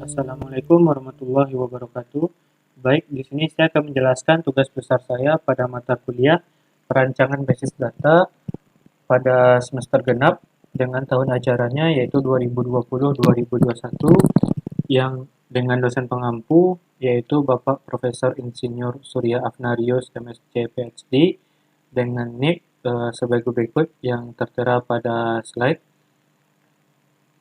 Assalamualaikum warahmatullahi wabarakatuh. Baik, di sini saya akan menjelaskan tugas besar saya pada mata kuliah perancangan basis data pada semester genap dengan tahun ajarannya yaitu 2020-2021 yang dengan dosen pengampu yaitu Bapak Profesor Insinyur Surya Afnarius MSc PhD dengan NIK sebagai berikut yang tertera pada slide.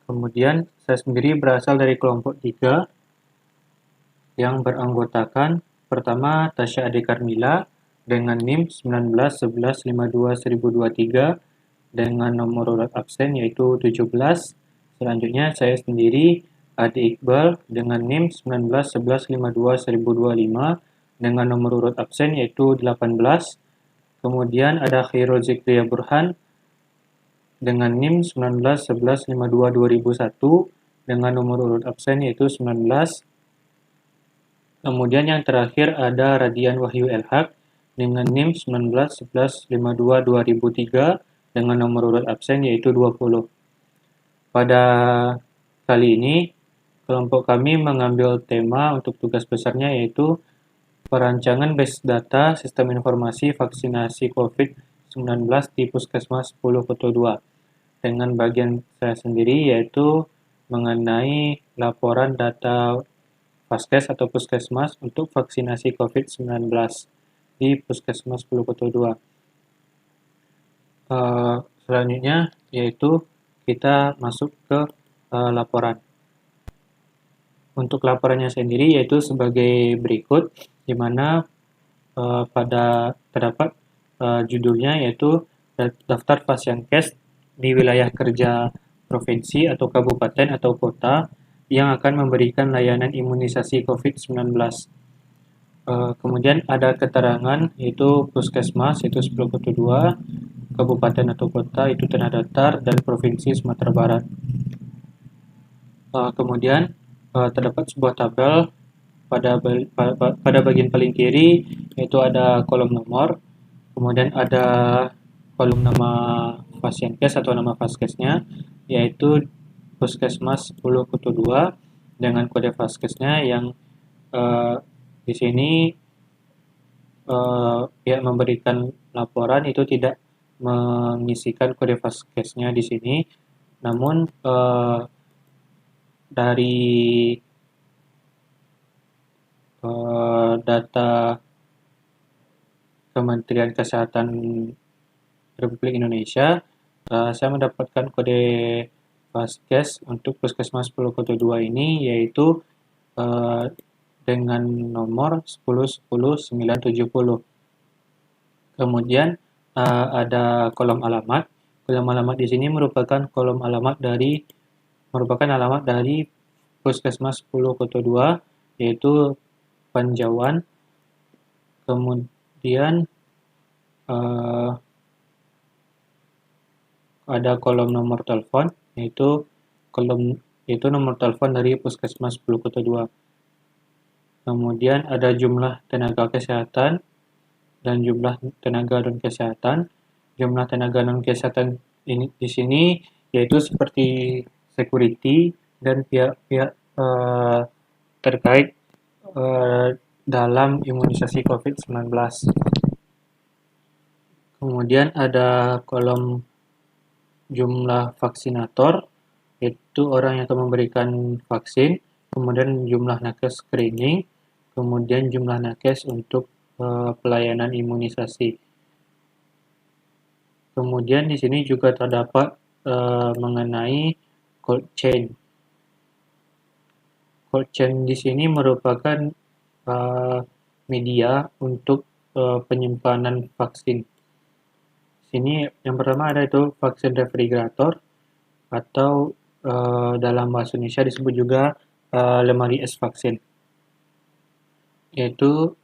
Kemudian saya sendiri berasal dari kelompok 3 yang beranggotakan pertama Tasya Ade Karmila dengan NIM 1911521023 dengan nomor urut absen yaitu 17. Selanjutnya saya sendiri Ade Iqbal dengan NIM 1911521025 dengan nomor urut absen yaitu 18. Kemudian ada Khairul Zikriya Burhan dengan NIM 1911522001 dengan nomor urut absen yaitu 19. Kemudian yang terakhir ada Radian Wahyu Elhaq dengan NIM 1911522003 dengan nomor urut absen yaitu 20. Pada kali ini, kelompok kami mengambil tema untuk tugas besarnya yaitu perancangan basis data sistem informasi vaksinasi COVID-19 di Puskesmas 10 Koto 2. Dengan bagian saya sendiri yaitu mengenai laporan data Vaskes atau Puskesmas untuk vaksinasi COVID-19 di Puskesmas 10 Koto 2. Selanjutnya yaitu kita masuk ke laporan. Untuk laporannya sendiri yaitu sebagai berikut, di mana terdapat judulnya yaitu daftar Pasienkes di wilayah kerja provinsi atau kabupaten atau kota yang akan memberikan layanan imunisasi COVID-19. Kemudian ada keterangan yaitu Puskesmas itu 10 Koto 2, kabupaten atau kota itu Tanah Datar, dan provinsi Sumatera Barat. Kemudian terdapat sebuah tabel pada bagian paling kiri yaitu ada kolom nomor, kemudian ada kolom nama Pasienkes atau nama Vaskesnya yaitu Puskesmas 10 Koto 2 dengan kode Vaskesnya yang di sini pihak memberikan laporan itu tidak mengisikan kode Vaskesnya di sini, namun dari data Kementerian Kesehatan Republik Indonesia, saya mendapatkan kode Vaskes untuk Puskesmas 10 Koto 2 ini yaitu dengan nomor 1010970. Kemudian ada kolom alamat. Kolom alamat di sini merupakan alamat dari Puskesmas 10 Koto 2 yaitu Panjauan. Kemudian ada kolom nomor telepon yaitu nomor telepon dari Puskesmas 10 Koto 2. Kemudian ada jumlah tenaga kesehatan dan jumlah tenaga non kesehatan. Jumlah tenaga non kesehatan ini di sini yaitu seperti security dan pihak-pihak terkait dalam imunisasi COVID-19. Kemudian ada kolom jumlah vaksinator, yaitu orang yang akan memberikan vaksin, kemudian jumlah nakes screening, kemudian jumlah nakes untuk pelayanan imunisasi. Kemudian di sini juga terdapat mengenai cold chain. Cold chain di sini merupakan media untuk penyimpanan vaksin. Sini yang pertama ada itu vaksin refrigerator atau dalam bahasa Indonesia disebut juga lemari es vaksin. Yaitu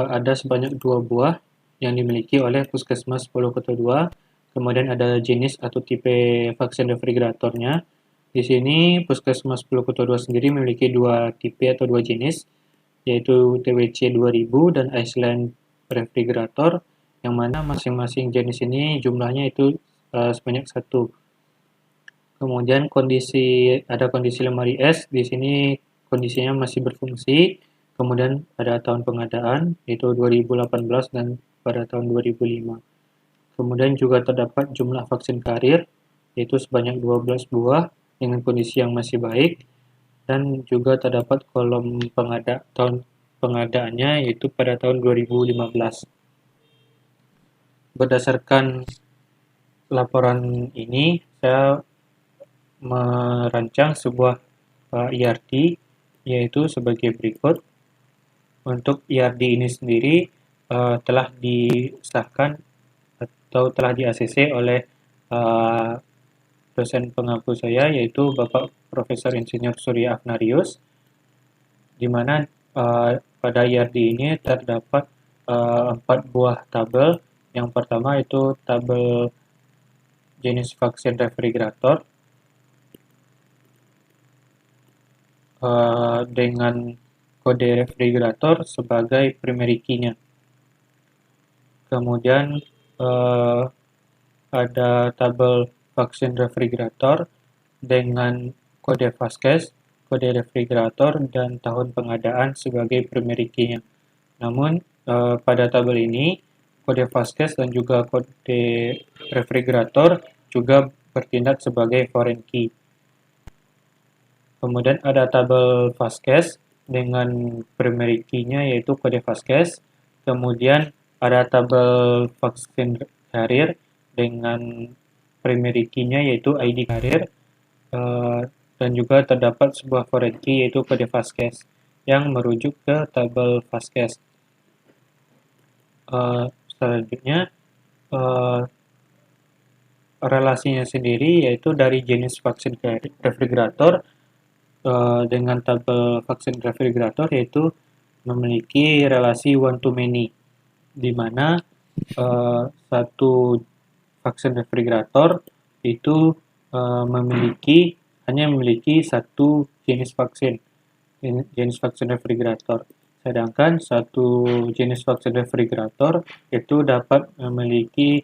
ada sebanyak 2 buah yang dimiliki oleh Puskesmas 10 Koto 2. Kemudian ada jenis atau tipe vaksin refrigeratornya. Di sini Puskesmas 10 Koto 2 sendiri memiliki 2 tipe atau 2 jenis, yaitu TWC 2000 dan Iceland refrigerator, yang mana masing-masing jenis ini jumlahnya itu sebanyak 1. Kemudian ada kondisi lemari es. Di sini kondisinya masih berfungsi. Kemudian ada tahun pengadaan, yaitu 2018 dan pada tahun 2005. Kemudian juga terdapat jumlah vaksin karir, yaitu sebanyak 12 buah dengan kondisi yang masih baik. Dan juga terdapat kolom tahun pengadaannya, yaitu pada tahun 2015. Berdasarkan laporan ini, saya merancang sebuah ERT, yaitu sebagai berikut. Untuk ERD ini sendiri telah disahkan atau telah di-ACC oleh dosen pengampu saya, yaitu Bapak Profesor Insinyur Surya Afnarius, di mana pada ERD ini terdapat 4 buah tabel. Yang pertama itu tabel jenis vaksin refrigerator dengan kode refrigerator sebagai primary key-nya. Kemudian ada tabel vaksin refrigerator dengan kode Vasquez, kode refrigerator, dan tahun pengadaan sebagai primary key-nya. Namun pada tabel ini kode Vasquez dan juga kode refrigerator juga bertindak sebagai foreign key. Kemudian ada tabel Vasquez dengan primary key-nya yaitu kode Vasquez. Kemudian ada tabel vaksin carrier dengan primary key-nya yaitu ID carrier. Dan juga terdapat sebuah foreign key yaitu kode Vasquez yang merujuk ke tabel Vasquez. Selanjutnya, relasinya sendiri yaitu dari jenis vaksin refrigerator dengan tabel vaksin refrigerator yaitu memiliki relasi one to many, di mana satu vaksin refrigerator itu hanya memiliki satu jenis vaksin refrigerator. Sedangkan satu jenis vaksin refrigerator itu dapat memiliki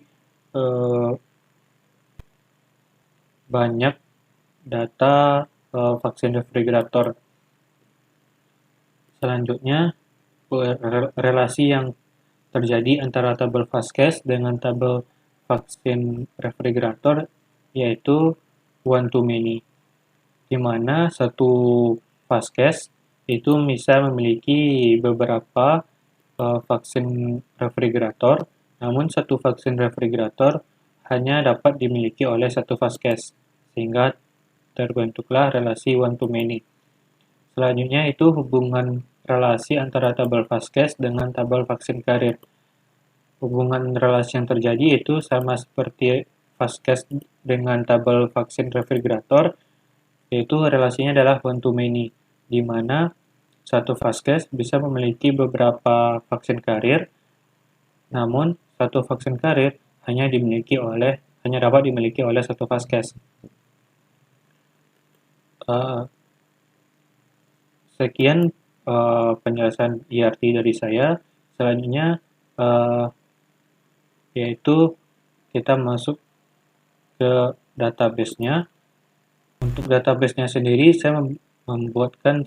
banyak data vaksin refrigerator. Selanjutnya, relasi yang terjadi antara tabel Vasquez dengan tabel vaksin refrigerator yaitu one to many, di mana satu Vasquez itu bisa memiliki beberapa vaksin refrigerator, namun satu vaksin refrigerator hanya dapat dimiliki oleh satu Vasquez, sehingga terbentuklah relasi one to many. Selanjutnya itu hubungan relasi antara tabel Vasquez dengan tabel vaksin karir. Hubungan relasi yang terjadi itu sama seperti Vasquez dengan tabel vaksin refrigerator, yaitu relasinya adalah one to many, di mana satu Vasquez bisa memiliki beberapa vaksin karir, namun satu vaksin karir hanya dapat dimiliki oleh satu Vasquez. Sekian penjelasan ERT dari saya. Selanjutnya yaitu kita masuk ke database-nya. Untuk database-nya sendiri saya memberikan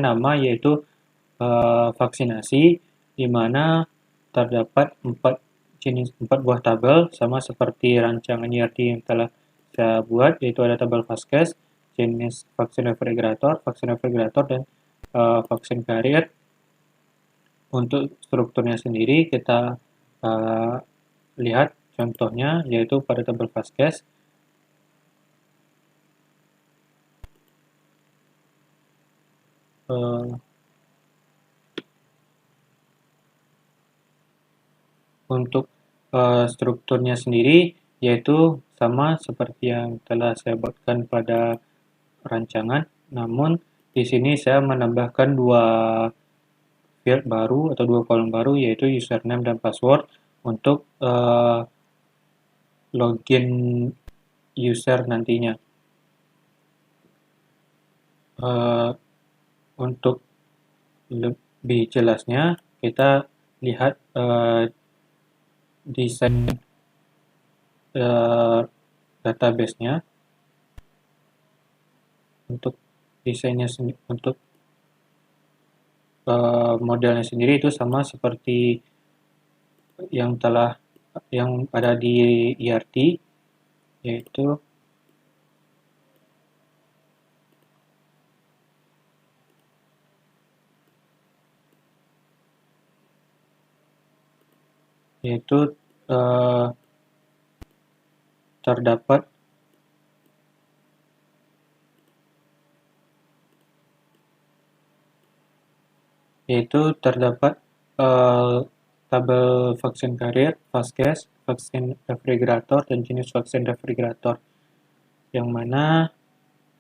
nama yaitu vaksinasi, di mana terdapat 4 buah tabel sama seperti rancangan ERT yang telah saya buat, yaitu ada tabel Vasquez, jenis vaksin refrigerator, dan vaksin karir. Untuk strukturnya sendiri kita lihat contohnya, yaitu pada tabel Vasquez. Untuk strukturnya sendiri yaitu sama seperti yang telah saya buatkan pada rancangan, namun di sini saya menambahkan 2 field baru atau 2 kolom baru, yaitu username dan password untuk login user nantinya. Untuk lebih jelasnya kita lihat desain database-nya. Untuk desainnya untuk modelnya sendiri itu sama seperti yang ada di ERT, yaitu uh, terdapat tabel vaksin carrier, Vasquez, vaksin refrigerator, dan jenis vaksin refrigerator. Yang mana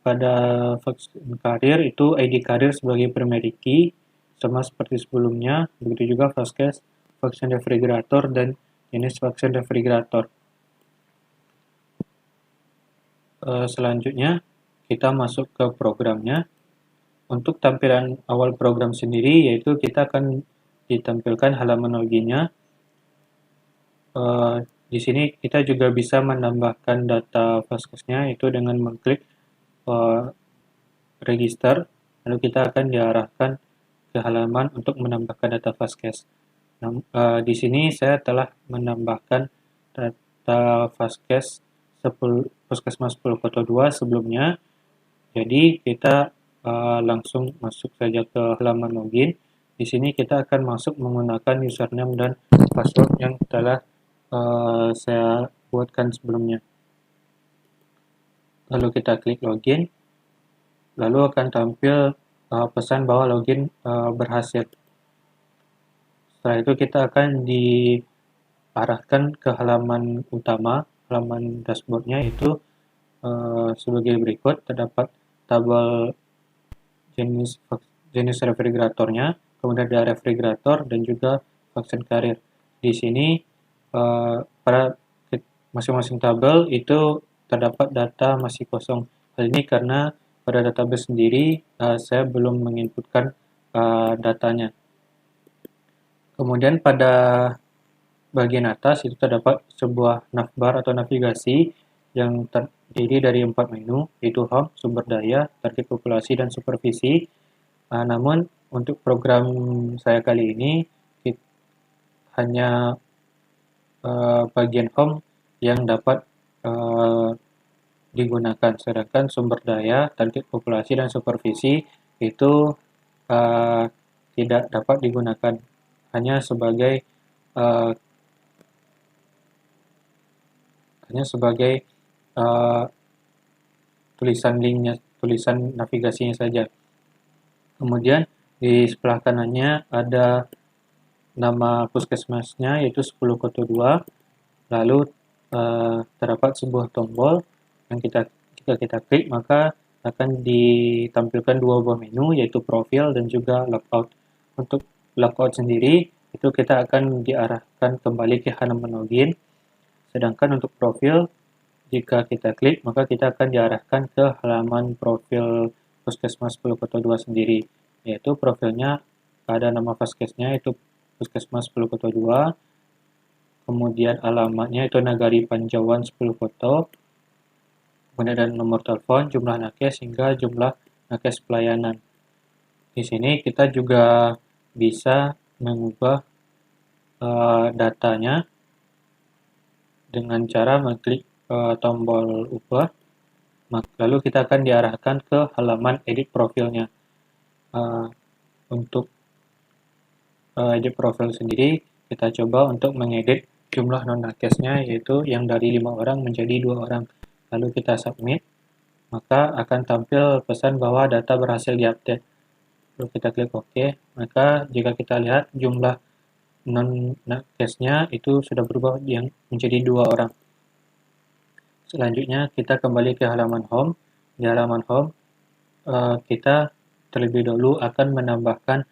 pada vaksin carrier itu ID carrier sebagai primary key, sama seperti sebelumnya. Begitu juga Vasquez, vaksin refrigerator, dan jenis vaksin refrigerator. Selanjutnya, kita masuk ke programnya. Untuk tampilan awal program sendiri, yaitu kita akan ditampilkan halaman loginnya. Di sini kita juga bisa menambahkan data Vasquez-nya, itu dengan mengklik register, lalu kita akan diarahkan ke halaman untuk menambahkan data Vasquez. Di sini saya telah menambahkan data Vasquez Puskesmas 10 Koto 2 sebelumnya, jadi kita langsung masuk saja ke halaman login. Di sini kita akan masuk menggunakan username dan password yang telah saya buatkan sebelumnya. Lalu kita klik login, lalu akan tampil pesan bahwa login berhasil. Setelah itu kita akan diarahkan ke halaman utama, halaman dashboardnya itu sebagai berikut. Terdapat tabel jenis refrigeratornya, kemudian ada refrigerator dan juga vaksin carrier. Di sini pada masing-masing tabel itu terdapat data masih kosong. Hal ini karena pada database sendiri saya belum menginputkan datanya. Kemudian pada bagian atas itu terdapat sebuah navbar atau navigasi yang terdiri dari 4 menu, yaitu home, sumber daya, target populasi, dan supervisi. Namun untuk program saya kali ini hanya bagian home yang dapat digunakan, sedangkan sumber daya, target populasi, dan supervisi itu tidak dapat digunakan, hanya sebagai tulisan linknya, tulisan navigasinya saja. Kemudian di sebelah kanannya ada nama puskesmasnya, yaitu 10 Koto 2. Lalu terdapat sebuah tombol yang jika kita klik maka akan ditampilkan dua buah menu, yaitu profil dan juga logout. Untuk logout sendiri itu kita akan diarahkan kembali ke halaman login. Sedangkan untuk profil, jika kita klik maka kita akan diarahkan ke halaman profil Puskesmas 10 Koto 2 sendiri, yaitu profilnya ada nama Vasquez-nya, itu Puskesmas 10 Koto 2, kemudian alamatnya itu Nagari Panjauan 10 Koto, kemudian ada nomor telepon, jumlah nakes, hingga jumlah nakes pelayanan. Di sini kita juga bisa mengubah datanya dengan cara mengklik tombol ubah, lalu kita akan diarahkan ke halaman edit profilnya. Untuk edit profil sendiri, kita coba untuk mengedit jumlah non-nakesnya, yaitu yang dari 5 orang menjadi 2 orang. Lalu kita submit, maka akan tampil pesan bahwa data berhasil diupdate. Lalu kita klik OK, maka jika kita lihat jumlah non-nakesnya itu sudah berubah yang menjadi 2 orang. Selanjutnya kita kembali ke halaman home. Di halaman home kita terlebih dahulu akan menambahkan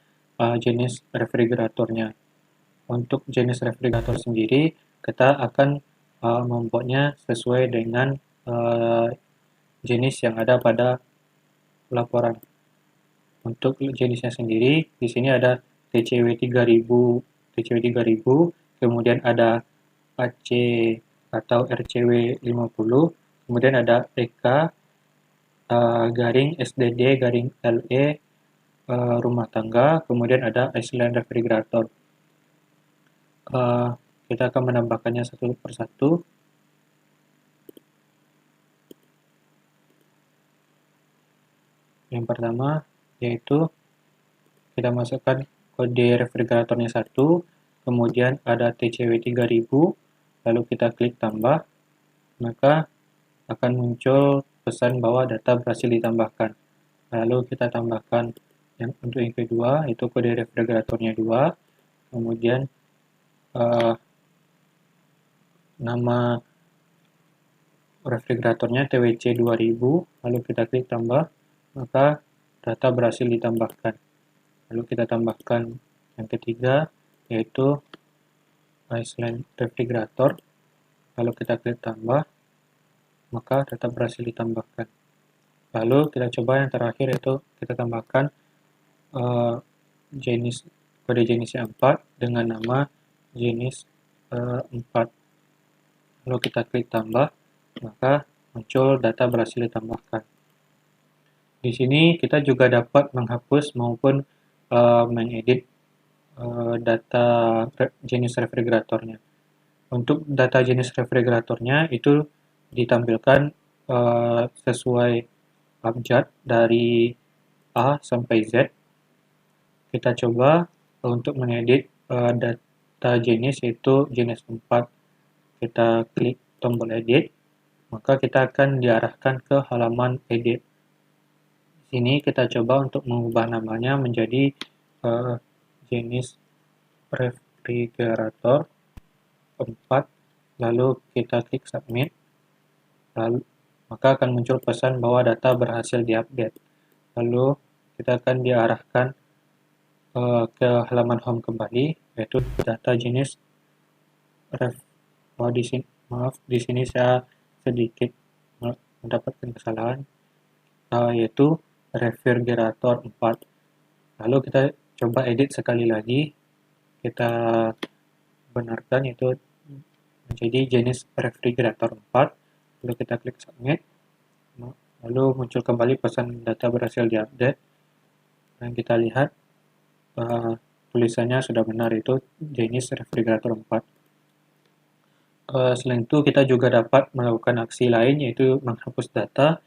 jenis refrigeratornya. Untuk jenis refrigerator sendiri kita akan membuatnya sesuai dengan jenis yang ada pada laporan. Untuk jenisnya sendiri di sini ada TCW 3000, kemudian ada AC atau RCW 50, kemudian ada EK, garing SDD garing LE rumah tangga, kemudian ada Iceland refrigerator. Kita akan menambahkannya satu persatu. Yang pertama yaitu kita masukkan kode refrigeratornya 1, kemudian ada TCW 3000, lalu kita klik tambah, maka akan muncul pesan bahwa data berhasil ditambahkan. Lalu kita tambahkan untuk yang kedua, itu kode refrigeratornya 2, kemudian nama refrigeratornya TWC 2000, lalu kita klik tambah, maka data berhasil ditambahkan. Lalu kita tambahkan yang ketiga, yaitu Iceland refrigerator, lalu kita klik tambah, maka data berhasil ditambahkan. Lalu kita coba yang terakhir, yaitu kita tambahkan kode jenisnya 4 dengan nama jenis 4. Lalu kita klik tambah, maka muncul data berhasil ditambahkan. Di sini kita juga dapat menghapus maupun mengedit data jenis refrigeratornya. Untuk data jenis refrigeratornya itu ditampilkan sesuai abjad dari A sampai Z. Kita coba untuk mengedit data jenis, yaitu jenis 4. Kita klik tombol edit, maka kita akan diarahkan ke halaman edit. Di sini kita coba untuk mengubah namanya menjadi jenis refrigerator 4, lalu kita klik submit, lalu maka akan muncul pesan bahwa data berhasil diupdate. Lalu kita akan diarahkan ke halaman home kembali, yaitu data jenis di sini saya sedikit mendapatkan kesalahan, yaitu refrigerator 4. Lalu kita coba edit sekali lagi, kita benarkan itu menjadi jenis refrigerator 4, lalu kita klik submit, lalu muncul kembali pesan data berhasil diupdate, dan kita lihat tulisannya sudah benar, itu jenis refrigerator 4. Selain itu kita juga dapat melakukan aksi lain, yaitu menghapus data.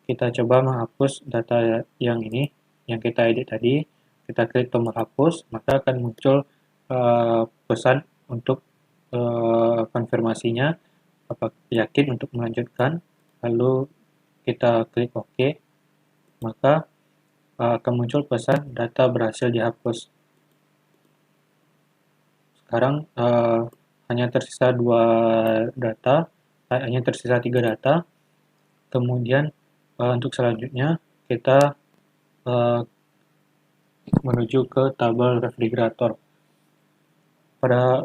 Kita coba menghapus data yang ini, yang kita edit tadi, kita klik tombol hapus, maka akan muncul pesan untuk konfirmasinya, apakah yakin untuk melanjutkan, lalu kita klik OK, maka akan muncul pesan data berhasil dihapus. Sekarang hanya tersisa 3 data. Kemudian untuk selanjutnya kita menuju ke tabel refrigerator. Pada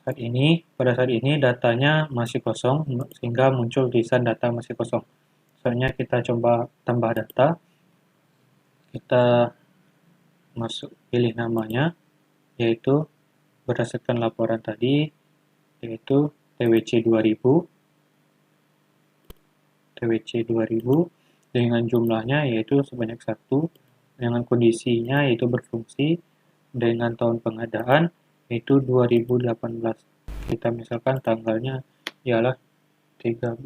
saat ini datanya masih kosong, sehingga muncul tulisan data masih kosong. Soalnya kita coba tambah data, kita pilih namanya, yaitu berdasarkan laporan tadi, yaitu TWC 2000 dengan jumlahnya yaitu sebanyak 1, dengan kondisinya yaitu berfungsi, dengan tahun pengadaan yaitu 2018. Kita misalkan tanggalnya ialah 13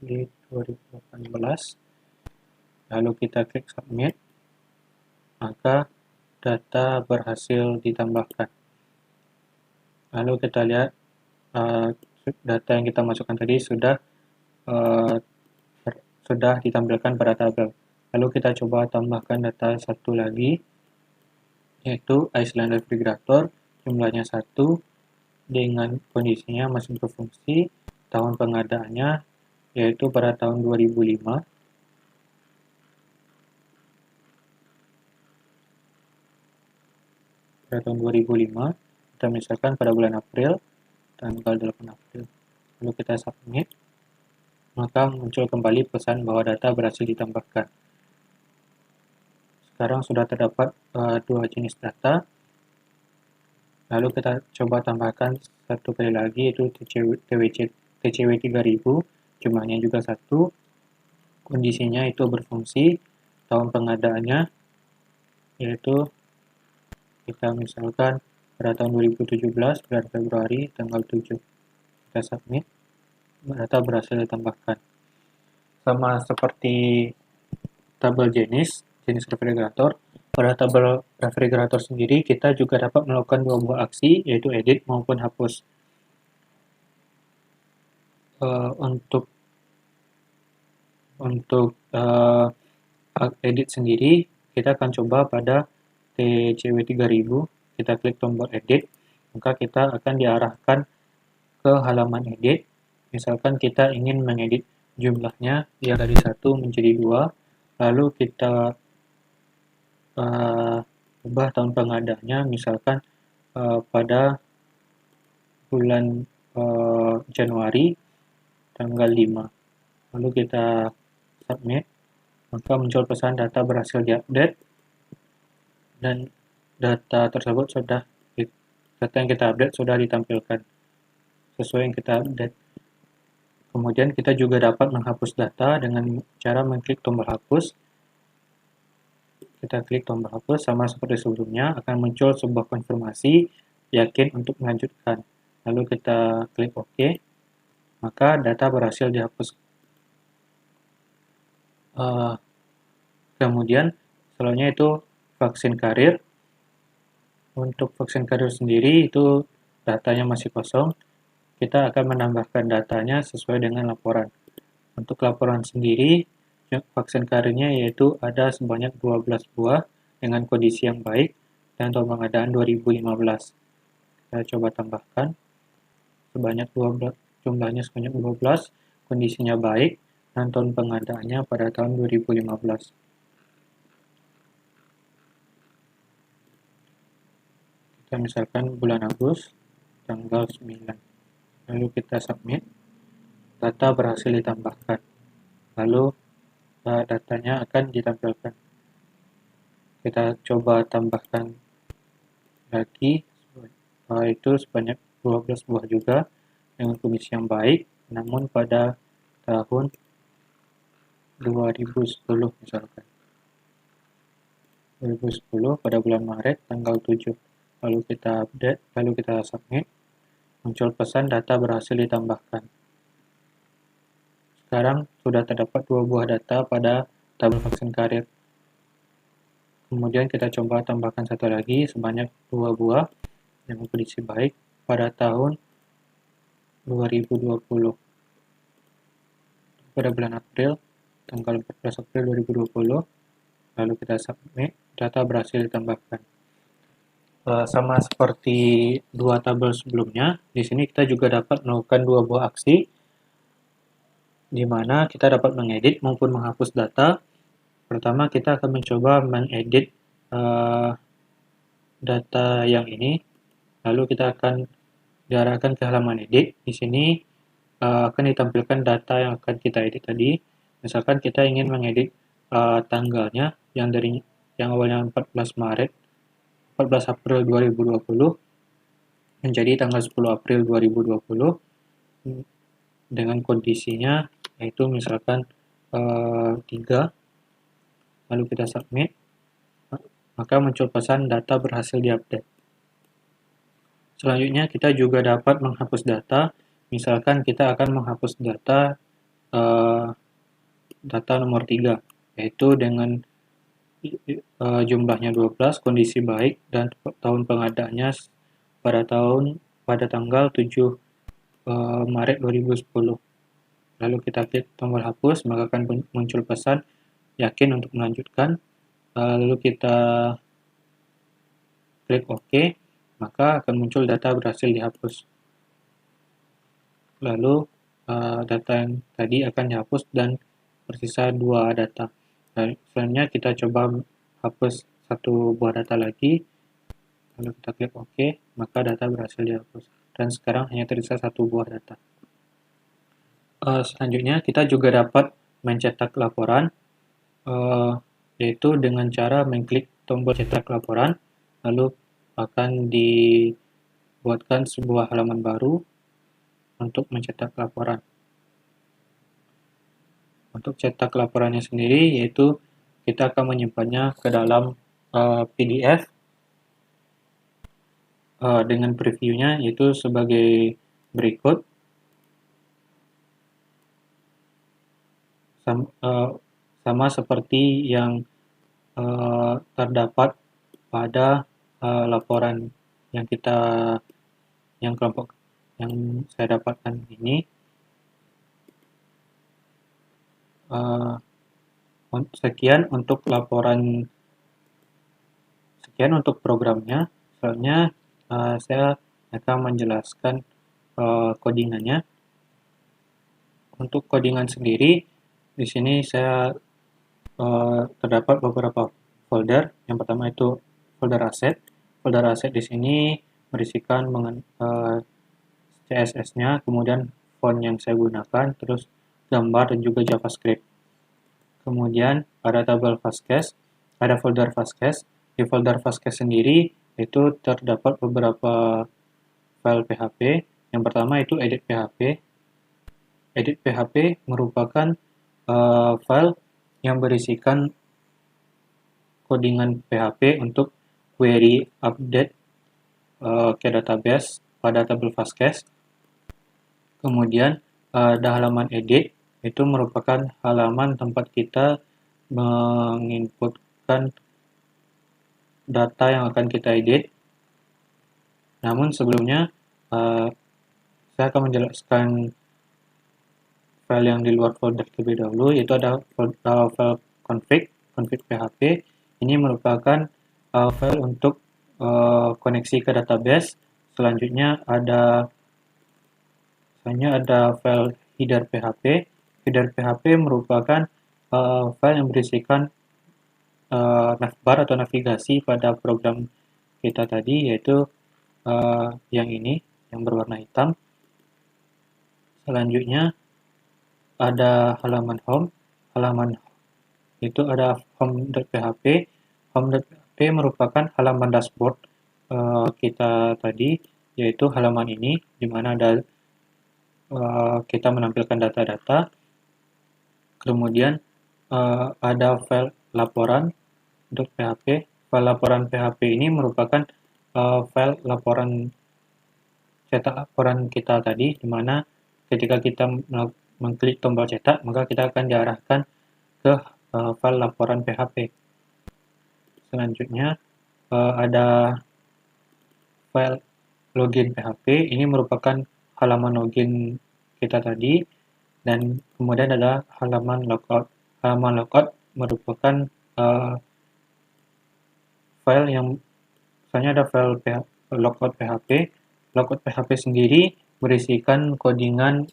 Juli 2018, lalu kita klik submit, maka data berhasil ditambahkan. Lalu kita lihat data yang kita masukkan tadi sudah ditampilkan pada tabel. Lalu kita coba tambahkan data satu lagi, yaitu Iceland refrigerator, jumlahnya 1, dengan kondisinya masih berfungsi, tahun pengadaannya yaitu pada tahun 2005. Pada tahun 2005, kita misalkan pada bulan April, tanggal 8 April. Lalu kita submit, maka muncul kembali pesan bahwa data berhasil ditambahkan. Sekarang sudah terdapat 2 jenis data. Lalu kita coba tambahkan satu kali lagi, yaitu TCW 3000, jumlahnya juga 1, kondisinya itu berfungsi, tahun pengadaannya yaitu kita misalkan pada tahun 2017 bulan Februari tanggal 7. Kita submit, data berhasil ditambahkan. Sama seperti tabel jenis refrigerator, pada tabel refrigerator sendiri kita juga dapat melakukan dua buah aksi, yaitu edit maupun hapus. Untuk edit sendiri, kita akan coba pada TCW 3000, kita klik tombol edit, maka kita akan diarahkan ke halaman edit. Misalkan kita ingin mengedit jumlahnya yang dari 1 menjadi 2, lalu kita ubah tahun pengadaannya, misalkan pada bulan Januari tanggal 5. Lalu kita submit, maka muncul pesan data berhasil diupdate, dan data yang kita update sudah ditampilkan sesuai yang kita update. Kemudian kita juga dapat menghapus data dengan cara mengklik tombol hapus. Kita klik tombol hapus, sama seperti sebelumnya, akan muncul sebuah konfirmasi yakin untuk melanjutkan. Lalu kita klik OK, maka data berhasil dihapus. Kemudian selanjutnya itu vaksin karir. Untuk vaksin karir sendiri itu datanya masih kosong. Kita akan menambahkan datanya sesuai dengan laporan. Untuk laporan sendiri, vaksin karirnya yaitu ada sebanyak 12 buah dengan kondisi yang baik dan tahun pengadaan 2015. Kita coba tambahkan sebanyak 12, jumlahnya sebanyak 12, kondisinya baik, dan tahun pengadaannya pada tahun 2015. Kita misalkan bulan Agustus tanggal 9. Lalu kita submit, data berhasil ditambahkan. Lalu datanya akan ditampilkan. Kita coba tambahkan lagi, itu sebanyak 12 buah juga dengan kondisi yang baik, namun pada tahun 2010 misalkan. 2010 pada bulan Maret tanggal 7. Lalu kita update, lalu kita submit, muncul pesan data berhasil ditambahkan. Sekarang sudah terdapat 2 buah data pada tabel vaksin karir. Kemudian kita coba tambahkan satu lagi sebanyak 2 buah dengan kondisi baik pada tahun 2020. Pada bulan April, tanggal 14 April 2020, lalu kita submit, data berhasil ditambahkan. Sama seperti dua tabel sebelumnya, di sini kita juga dapat melakukan 2 buah aksi, di mana kita dapat mengedit maupun menghapus data. Pertama, kita akan mencoba mengedit data yang ini, lalu kita akan diarahkan ke halaman edit. Di sini akan ditampilkan data yang akan kita edit tadi. Misalkan kita ingin mengedit tanggalnya yang awalnya 14 April 2020 menjadi tanggal 10 April 2020 dengan kondisinya yaitu misalkan 3, lalu kita submit, maka muncul pesan data berhasil diupdate. Selanjutnya kita juga dapat menghapus data. Misalkan kita akan menghapus data nomor 3, yaitu dengan jumlahnya 12, kondisi baik, dan tahun pengadaannya pada tanggal 7 Maret 2010. Lalu kita klik tombol hapus, maka akan muncul pesan yakin untuk melanjutkan. Lalu kita klik OK, maka akan muncul data berhasil dihapus. Lalu data yang tadi akan dihapus dan bersisa 2 data. Selanjutnya kita coba hapus 1 buah data lagi, lalu kita klik OK, maka data berhasil dihapus. Dan sekarang hanya tersisa 1 buah data. Selanjutnya kita juga dapat mencetak laporan, yaitu dengan cara mengklik tombol cetak laporan, lalu akan dibuatkan sebuah halaman baru untuk mencetak laporan. Untuk cetak laporannya sendiri, yaitu kita akan menyimpannya ke dalam PDF dengan previewnya, yaitu sebagai berikut. Sama seperti yang terdapat pada laporan yang kelompok yang saya dapatkan ini. Sekian untuk programnya. Selanjutnya saya akan menjelaskan codingannya. Untuk codingan sendiri, di sini saya terdapat beberapa folder. Yang pertama itu folder aset. Folder aset di sini berisikan CSS-nya, kemudian font yang saya gunakan, terus gambar dan juga JavaScript. Kemudian ada tabel fastcache, ada folder fastcache. Di folder fastcache sendiri itu terdapat beberapa file PHP. Yang pertama itu edit PHP. Edit PHP merupakan file yang berisikan codingan PHP untuk query update ke database pada tabel fastcache. Kemudian ada halaman edit, itu merupakan halaman tempat kita menginputkan data yang akan kita edit. Namun sebelumnya saya akan menjelaskan file yang di luar folder terlebih dahulu, yaitu ada file config PHP. Ini merupakan file untuk koneksi ke database. Selanjutnya ada file header PHP. Header PHP merupakan file yang berisikan navbar atau navigasi pada program kita tadi, yaitu yang ini, yang berwarna hitam. Selanjutnya ada halaman home. Halaman itu ada home.php. Home.php merupakan halaman dashboard kita tadi, yaitu halaman ini, di mana ada kita menampilkan data-data. Kemudian ada file laporan.php. File laporan PHP ini merupakan file laporan cetak laporan kita tadi, di mana ketika kita mengklik tombol cetak, maka kita akan diarahkan ke file laporan PHP. Selanjutnya ada file login PHP. Ini merupakan halaman login kita tadi, dan kemudian ada halaman logout. Halaman logout merupakan file yang misalnya ada file logout PHP. Logout PHP sendiri berisikan codingan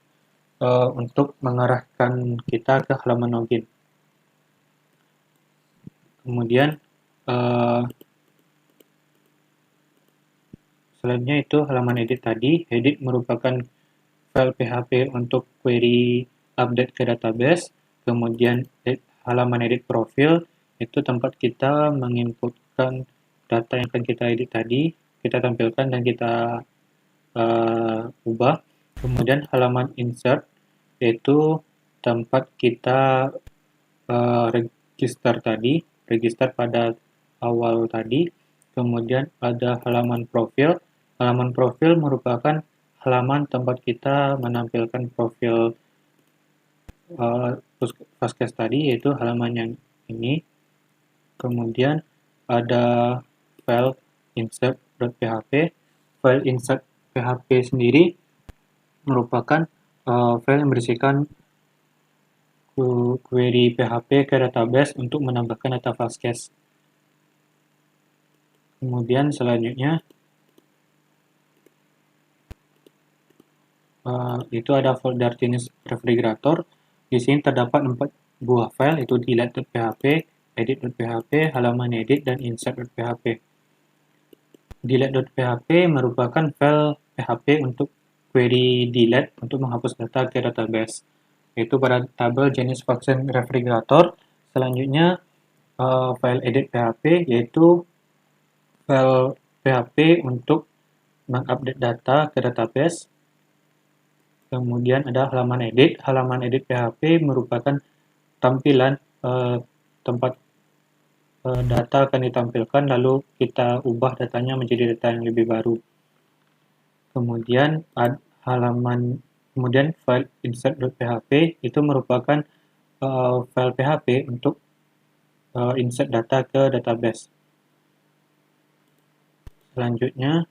untuk mengarahkan kita ke halaman login. Kemudian selanjutnya itu halaman edit tadi. Edit merupakan file PHP untuk query update ke database. Kemudian halaman edit profil itu tempat kita menginputkan data yang akan kita edit tadi, kita tampilkan dan kita ubah. Kemudian halaman insert, yaitu tempat kita register pada awal tadi. Kemudian ada halaman profil. Halaman profil merupakan halaman tempat kita menampilkan profil fastcache tadi, yaitu halaman yang ini. Kemudian ada file insert.php. File insert PHP sendiri merupakan file yang berisikan query PHP ke database untuk menambahkan data fastcache. Kemudian selanjutnya itu ada folder jenis refrigerator. Di sini terdapat 4 buah file, yaitu delete.php, edit.php, halaman edit, dan insert.php. Delete.php merupakan file PHP untuk query delete untuk menghapus data ke database, yaitu pada tabel jenis function refrigerator. Selanjutnya file edit.php, yaitu file PHP untuk mengupdate data ke database. Kemudian ada halaman edit. Halaman edit PHP merupakan tampilan tempat data akan ditampilkan, lalu kita ubah datanya menjadi data yang lebih baru. Kemudian kemudian file insert.php itu merupakan file PHP untuk insert data ke database. Selanjutnya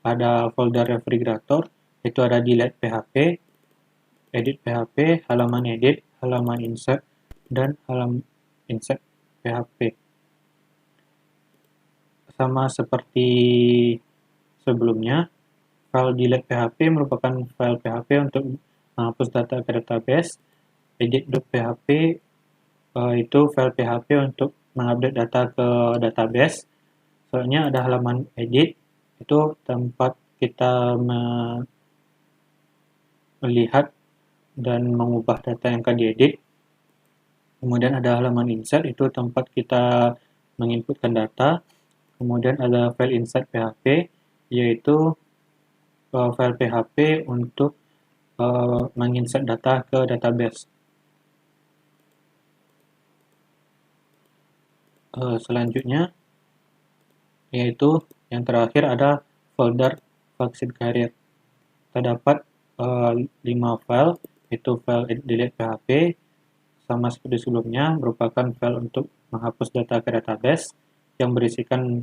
ada folder refrigerator, itu ada delete PHP, edit PHP, halaman edit, halaman insert, dan halaman insert PHP. Sama seperti sebelumnya, file delete PHP merupakan file PHP untuk menghapus data ke database. Edit.php itu file PHP untuk mengupdate data ke database. Soalnya ada halaman edit, itu tempat kita melihat dan mengubah data yang akan diedit. Kemudian ada halaman insert, itu tempat kita menginputkan data. Kemudian ada file insert PHP, yaitu file PHP untuk menginsert data ke database. Selanjutnya, yaitu yang terakhir ada folder vaksin carrier. Terdapat 5 file, yaitu file delete PHP, sama seperti sebelumnya, merupakan file untuk menghapus data ke database yang berisikan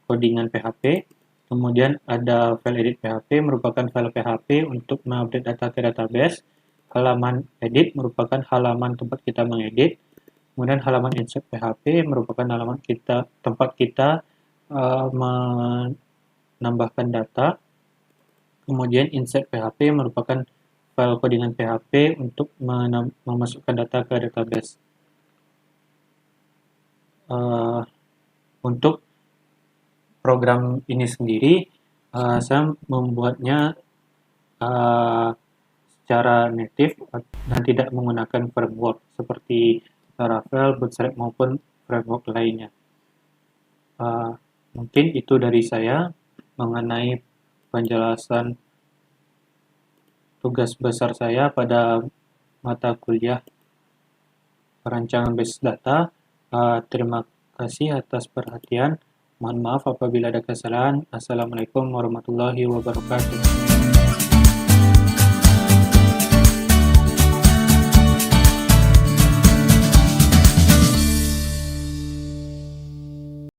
codingan PHP. Kemudian ada file edit PHP, merupakan file PHP untuk mengupdate data ke database. Halaman edit merupakan halaman tempat kita mengedit. Kemudian halaman insert PHP merupakan halaman tempat kita menambahkan data. Kemudian insert PHP merupakan file codingan PHP untuk memasukkan data ke database. Untuk program ini sendiri, saya membuatnya secara native dan tidak menggunakan framework seperti Laravel, Bootstrap maupun framework lainnya. Mungkin itu dari saya mengenai penjelasan tugas besar saya pada mata kuliah perancangan basis data. Terima kasih atas perhatian. Mohon maaf apabila ada kesalahan. Assalamualaikum warahmatullahi wabarakatuh.